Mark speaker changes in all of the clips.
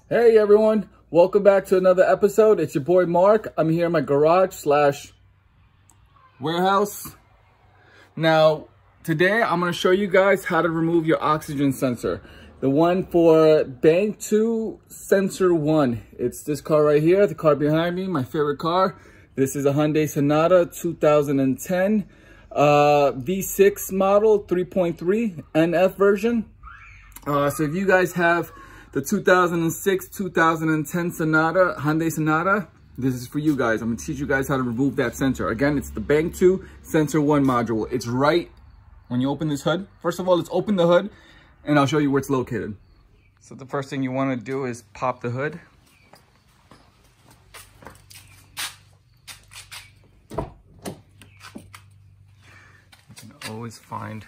Speaker 1: Hey everyone, welcome back to another episode. It's your boy Mark. I'm here in my garage slash warehouse. Now, today I'm going to show you guys how to remove your oxygen sensor. The one for Bank 2 Sensor 1. It's this car right here, the car behind me, my favorite car. This is a Hyundai Sonata 2010 V6 model, 3.3 NF version. So if you guys have the 2006, 2010 Sonata, Hyundai Sonata, this is for you guys. I'm gonna teach you guys how to remove that sensor. Again, it's the Bank 2 Sensor 1 module. It's right when you open this hood. First of all, let's open the hood and I'll show you where it's located. So the first thing you wanna do is pop the hood. You can always find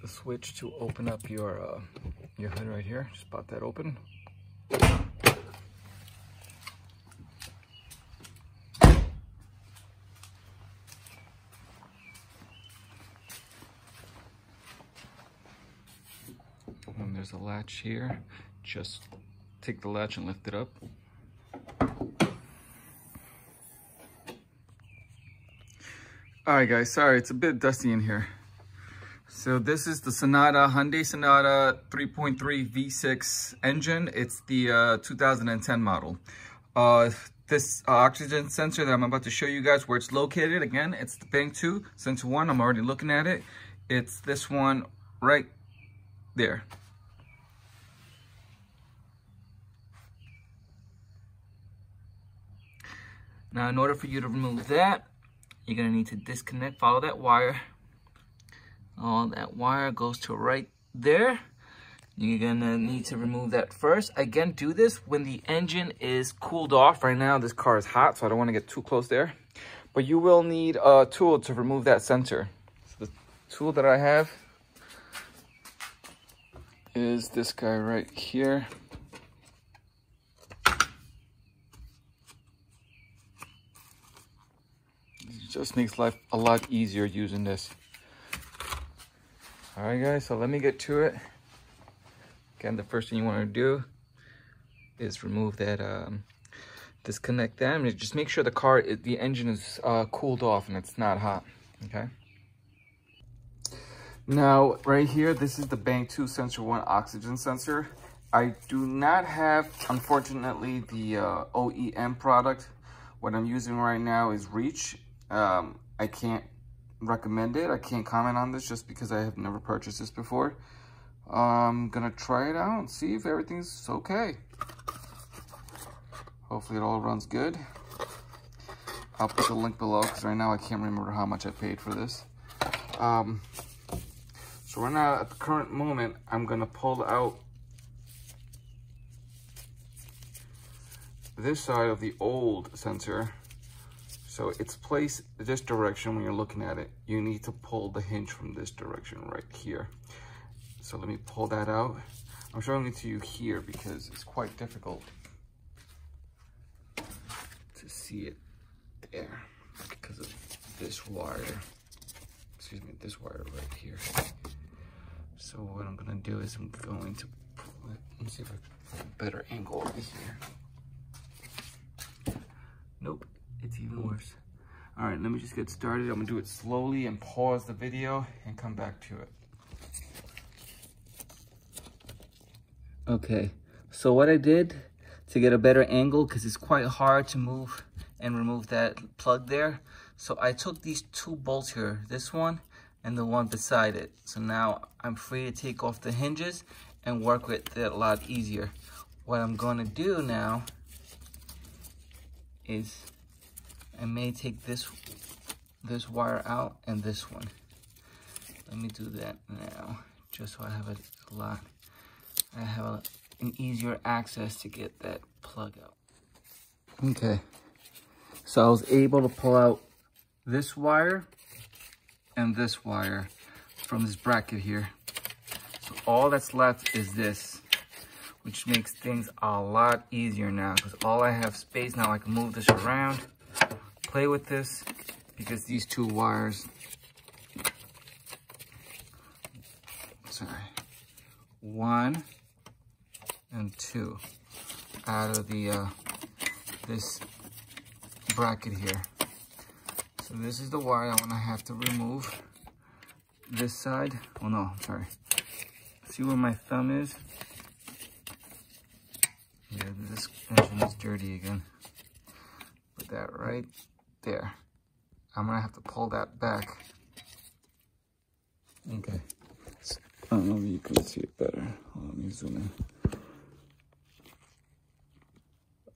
Speaker 1: the switch to open up your hood right here. Just pop that open. And there's a latch here. Just take the latch and lift it up. All right, guys, sorry, it's a bit dusty in here. So this is the Sonata, Hyundai Sonata 3.3 V6 engine. It's the 2010 model. This oxygen sensor that I'm about to show you guys where it's located, again, it's the Bank 2 Sensor 1. I'm already looking at it. It's this one right there. Now, in order for you to remove that, you're gonna need to disconnect, follow that wire. All that wire goes to right there. You're gonna need to remove that first. Again, do this when the engine is cooled off. Right now, this car is hot, so I don't wanna get too close there. But you will need a tool to remove that sensor. So the tool that I have is this guy right here. It just makes life a lot easier using this. All right, guys, so let me get to it. Again, the first thing you want to do is remove that, disconnect that. And just make sure the engine is cooled off and it's not hot, okay? Now, right here, this is the Bank 2 Sensor 1 oxygen sensor. I do not have, unfortunately, the OEM product. What I'm using right now is Reach. I can't recommend it. I can't comment on this just because I have never purchased this before. I'm gonna try it out and see if everything's okay. Hopefully it all runs good. I'll put the link below because right now I can't remember how much I paid for this. So right now at the current moment, I'm gonna pull out this side of the old sensor. So it's placed this direction when you're looking at it. You need to pull the hinge from this direction right here. So let me pull that out. I'm showing it to you here because it's quite difficult to see it there because of this wire. Excuse me, this wire right here. So what I'm gonna do is I'm going to pull it. Let me see if I can put a better angle over here. Nope. It's even worse. All right, let me just get started. I'm gonna do it slowly and pause the video and come back to it. Okay, so what I did to get a better angle, because it's quite hard to move and remove that plug there. So I took these two bolts here, this one and the one beside it. So now I'm free to take off the hinges and work with it a lot easier. What I'm gonna do now is I may take this wire out and this one. Let me do that now, just so I have an easier access to get that plug out. Okay, so I was able to pull out this wire and this wire from this bracket here. So all that's left is this, which makes things a lot easier now because all I have space now. I can move this around, play with this, because these two wires, one and 2 out of the this bracket here. So this is the wire I'm gonna have to remove. This side, oh no, I'm sorry. See where my thumb is? Yeah, this engine is dirty again. Put that right there. I'm gonna have to pull that back. Okay. I don't know if you can see it better. Let me zoom in.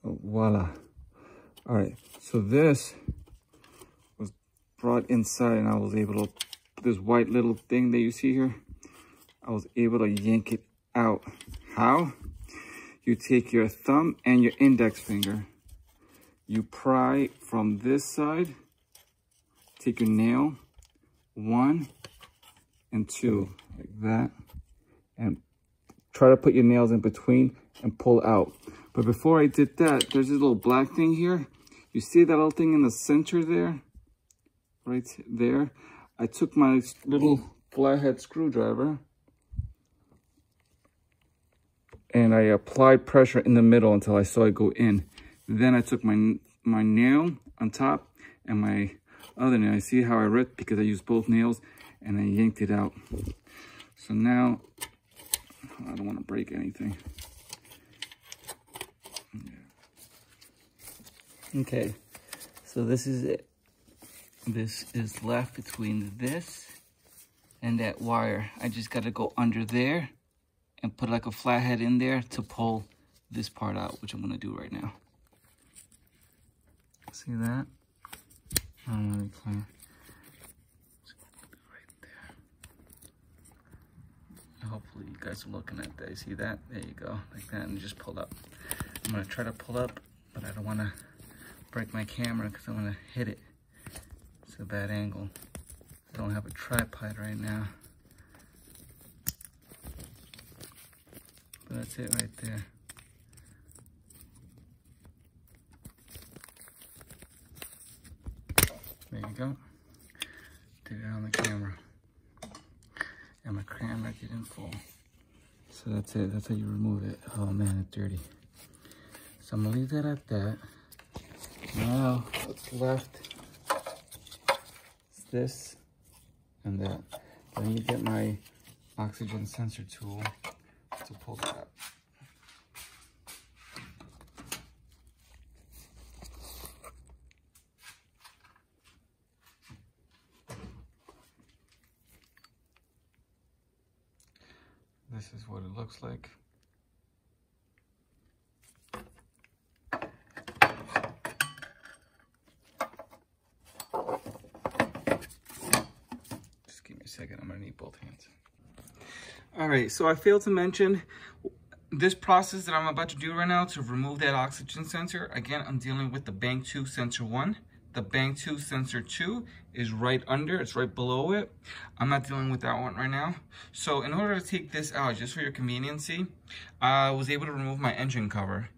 Speaker 1: Oh, voila. All right, so this was brought inside and I was able to, this white little thing that you see here, I was able to yank it out. How? You take your thumb and your index finger. You pry from this side, take your nail, 1 and 2, like that, and try to put your nails in between and pull out. But before I did that, there's this little black thing here. You see that little thing in the center there? Right there. I took my little flathead screwdriver and I applied pressure in the middle until I saw it go in. Then I took my nail on top and my other nail. You see how I ripped because I used both nails and I yanked it out. So now, I don't want to break anything. Okay, so this is it. This is left between this and that wire. I just got to go under there and put like a flathead in there to pull this part out, which I'm going to do right now. See that? I'm really clear. Right there. Hopefully you guys are looking at that. You see that? There you go, like that, and just pull up. I'm going to try to pull up, but I don't want to break my camera because I'm going to hit it. It's a bad angle. I don't have a tripod right now. But that's it right there. There you go. Did it on the camera. And my camera didn't fall. So that's it. That's how you remove it. Oh man, it's dirty. So I'm gonna leave that at that. Now what's left is this and that. Let me get my oxygen sensor tool to pull that out. This is what it looks like. Just give me a second, I'm gonna need both hands. All right, so I failed to mention this process that I'm about to do right now to remove that oxygen sensor. Again, I'm dealing with the Bank 2 sensor 1. The Bank 2 sensor 2 is right under, it's right below it. I'm not dealing with that one right now. So in order to take this out, just for your conveniency, I was able to remove my engine cover.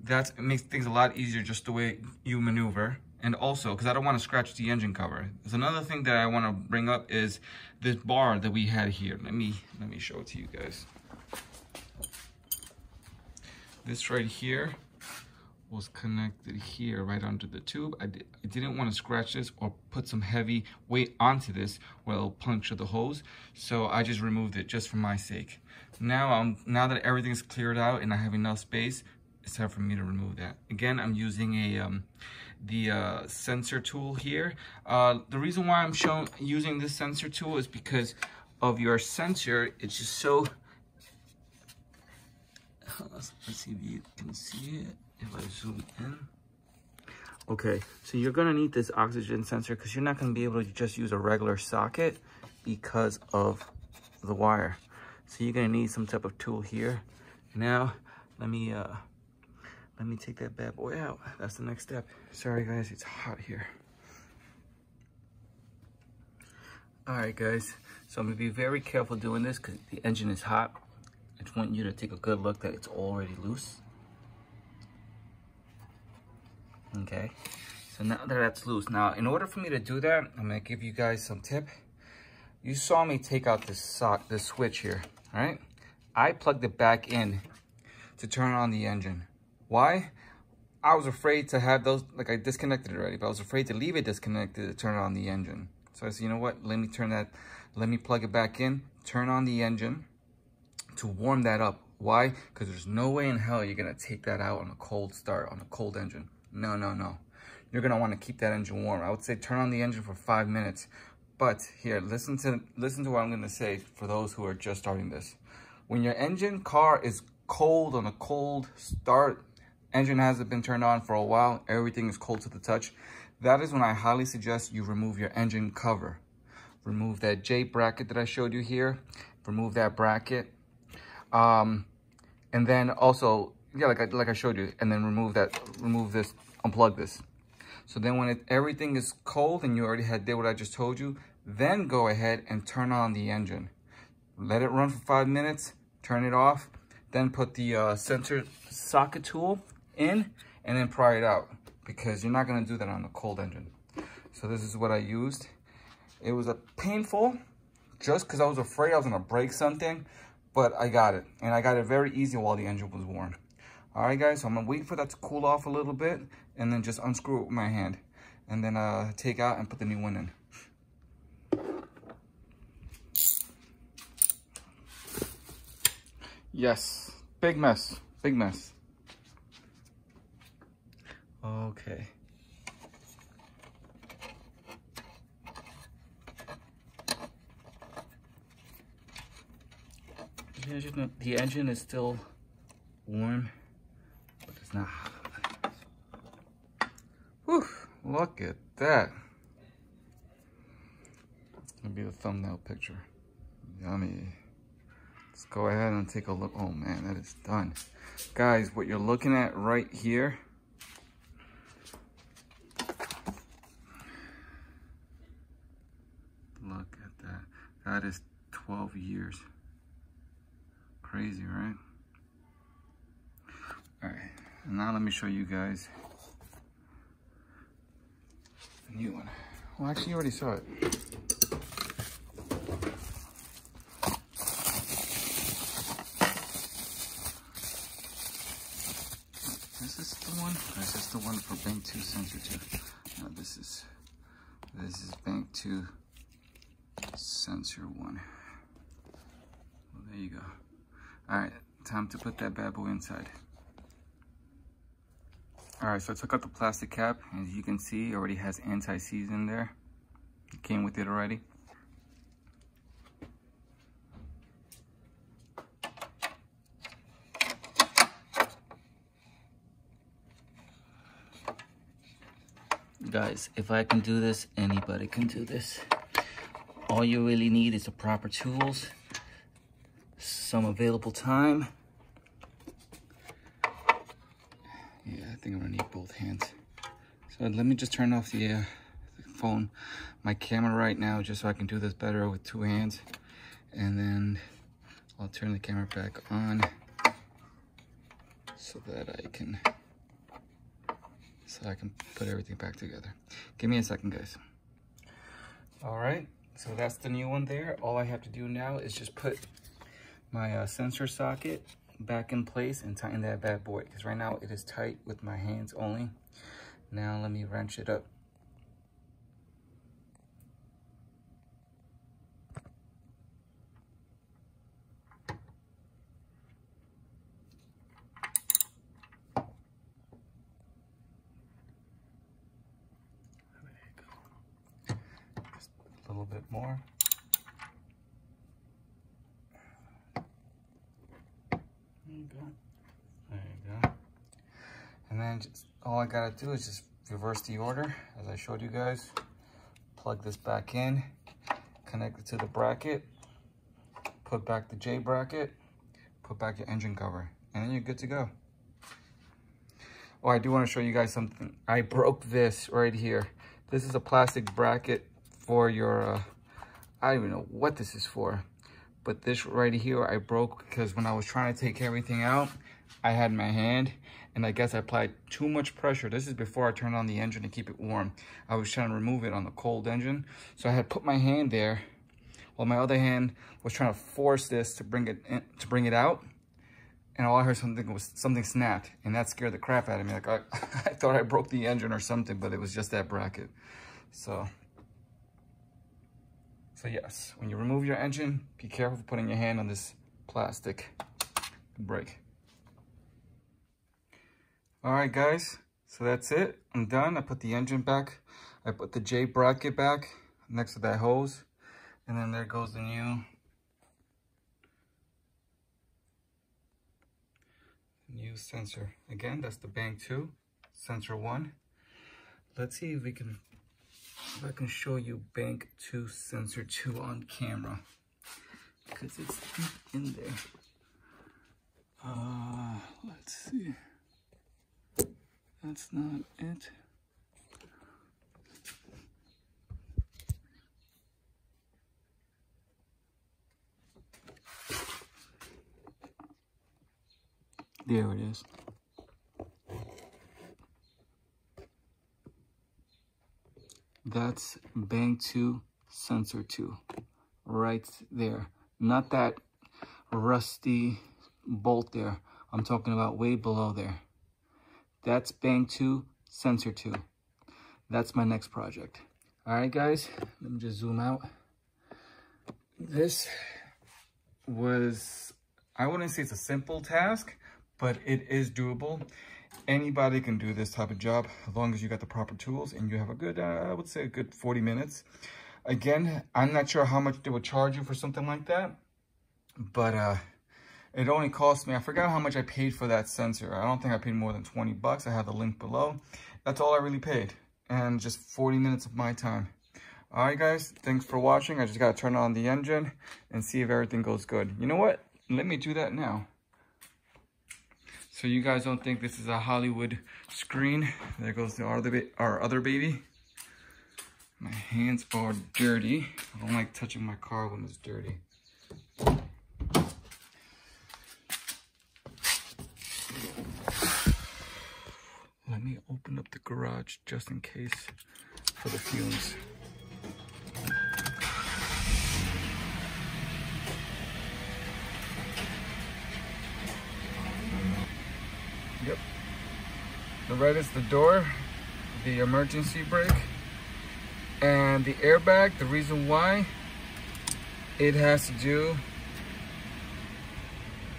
Speaker 1: That makes things a lot easier just the way you maneuver. And also, because I don't want to scratch the engine cover. There's another thing that I want to bring up is this bar that we had here. Let me show it to you guys. This right here was connected here right under the tube. I didn't want to scratch this or put some heavy weight onto this where it'll puncture the hose, so I just removed it just for my sake. Now that everything's cleared out and I have enough space, it's time for me to remove that. Again, I'm using the sensor tool here. The reason why I'm using this sensor tool is because of your sensor. It's just so, let's see if you can see it. If I zoom in. Okay, so you're gonna need this oxygen sensor because you're not gonna be able to just use a regular socket because of the wire. So you're gonna need some type of tool here. Now, let me take that bad boy out. That's the next step. Sorry guys, it's hot here. All right guys, so I'm gonna be very careful doing this because the engine is hot. I just want you to take a good look that it's already loose. Okay, so now that that's loose, now in order for me to do that, I'm gonna give you guys some tip. You saw me take out this switch here, all right? I plugged it back in to turn on the engine. Why? I was afraid to have those, like I disconnected it already, but I was afraid to leave it disconnected to turn on the engine. So I said, you know what, let me plug it back in, turn on the engine to warm that up. Why? Because there's no way in hell you're gonna take that out on a cold start, on a cold engine. No, no, no. You're gonna wanna keep that engine warm. I would say turn on the engine for 5 minutes. But here, listen to what I'm gonna say for those who are just starting this. When your car is cold on a cold start, engine hasn't been turned on for a while, everything is cold to the touch, that is when I highly suggest you remove your engine cover. Remove that J bracket that I showed you here. Remove that bracket. And then also, yeah, like I showed you, and then remove this, unplug this. So then when everything is cold and you already did what I just told you, then go ahead and turn on the engine. Let it run for 5 minutes, turn it off, then put the sensor socket tool in and then pry it out, because you're not gonna do that on a cold engine. So this is what I used. It was painful just because I was afraid I was gonna break something, but I got it. And I got it very easy while the engine was warm. All right, guys, so I'm gonna wait for that to cool off a little bit and then just unscrew it with my hand and then take out and put the new one in. Yes, big mess, big mess. Okay. The engine is still warm, but it's not hot. Whew, look at that. It's gonna be the thumbnail picture. Yummy. Let's go ahead and take a look. Oh man, that is done. Guys, what you're looking at right here, look at that. That is 12 years. Crazy, right? All right, and now let me show you guys the new one. Well, actually, you already saw it. Is this the one? Or is this the one for bank 2 sensor 2? No, this is bank 2 sensor 1. Well, there you go. All right, time to put that bad boy inside. All right, so I took out the plastic cap. As you can see, it already has anti-seize in there. It came with it already. Guys, if I can do this, anybody can do this. All you really need is the proper tools, some available time. Yeah, I think I'm gonna need both hands. So let me just turn off the phone, my camera right now, just so I can do this better with 2 hands. And then I'll turn the camera back on so that I can put everything back together. Give me a second, guys. All right, so that's the new one there. All I have to do now is just put my sensor socket back in place and tighten that bad boy, because right now it is tight with my hands only. Now let me wrench it up. A little bit more. There you go. There you go. And then just all I gotta do is just reverse the order as I showed you guys. Plug this back in, connect it to the bracket, put back the J bracket, put back your engine cover, and then you're good to go. Oh, I do want to show you guys something. I broke this right here. This is a plastic bracket for your, I don't even know what this is for, but this right here I broke because when I was trying to take everything out, I had my hand and I guess I applied too much pressure. This is before I turned on the engine to keep it warm. I was trying to remove it on the cold engine. So I had put my hand there while my other hand was trying to force this to bring it out. and all I heard something snapped, and that scared the crap out of me. Like I thought I broke the engine or something, but it was just that bracket. So yes, when you remove your engine, be careful putting your hand on this plastic brake. All right, guys, so that's it. I'm done. I put the engine back. I put the J bracket back next to that hose, and then there goes the new sensor. Again, that's the bank 2, sensor 1. Let's see if I can show you bank 2, sensor 2 on camera, because it's in there. Let's see. That's not it. There it is. That's bank 2, sensor 2, right there. Not that rusty bolt there. I'm talking about way below there. That's bank 2, sensor 2. That's my next project. All right, guys, let me just zoom out. This was, I wouldn't say it's a simple task, but it is doable. Anybody can do this type of job as long as you got the proper tools and you have a good, I would say a good 40 minutes. Again, I'm not sure how much they would charge you for something like that, but it only cost me, I forgot how much I paid for that sensor. I don't think I paid more than 20 bucks. I have the link below. That's all I really paid, and just 40 minutes of my time. All right, guys, thanks for watching. I just got to turn on the engine and see if everything goes good. You know what? Let me do that now, so you guys don't think this is a Hollywood screen. There goes our other baby. My hands are dirty. I don't like touching my car when it's dirty. Let me open up the garage just in case for the fumes. Yep. The red is the door, the emergency brake, and the airbag. The reason why, it has to do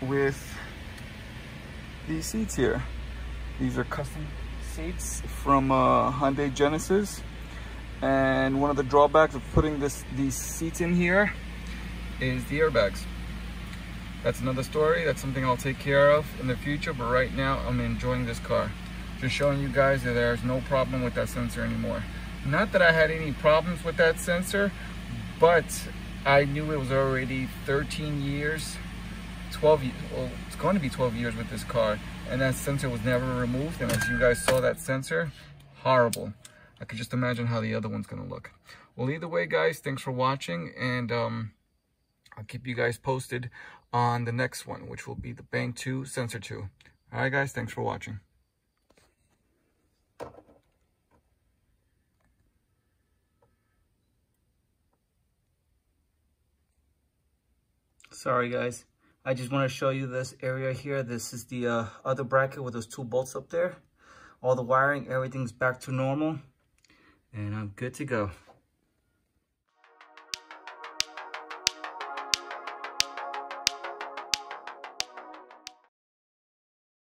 Speaker 1: with these seats here. These are custom seats from Hyundai Genesis, and one of the drawbacks of putting these seats in here is the airbags. That's another story. That's something I'll take care of in the future, but right now I'm enjoying this car. Just showing you guys that there's no problem with that sensor anymore. Not that I had any problems with that sensor, but I knew it was already 13 years, 12 years, well, it's going to be 12 years with this car, and that sensor was never removed. And as you guys saw, that sensor, horrible. I could just imagine how the other one's gonna look. Well, either way, guys, thanks for watching, and I'll keep you guys posted on the next one, which will be the bank 2, sensor 2. All right, guys, thanks for watching. Sorry, guys. I just want to show you this area here. This is the other bracket with those 2 bolts up there. All the wiring, everything's back to normal, and I'm good to go.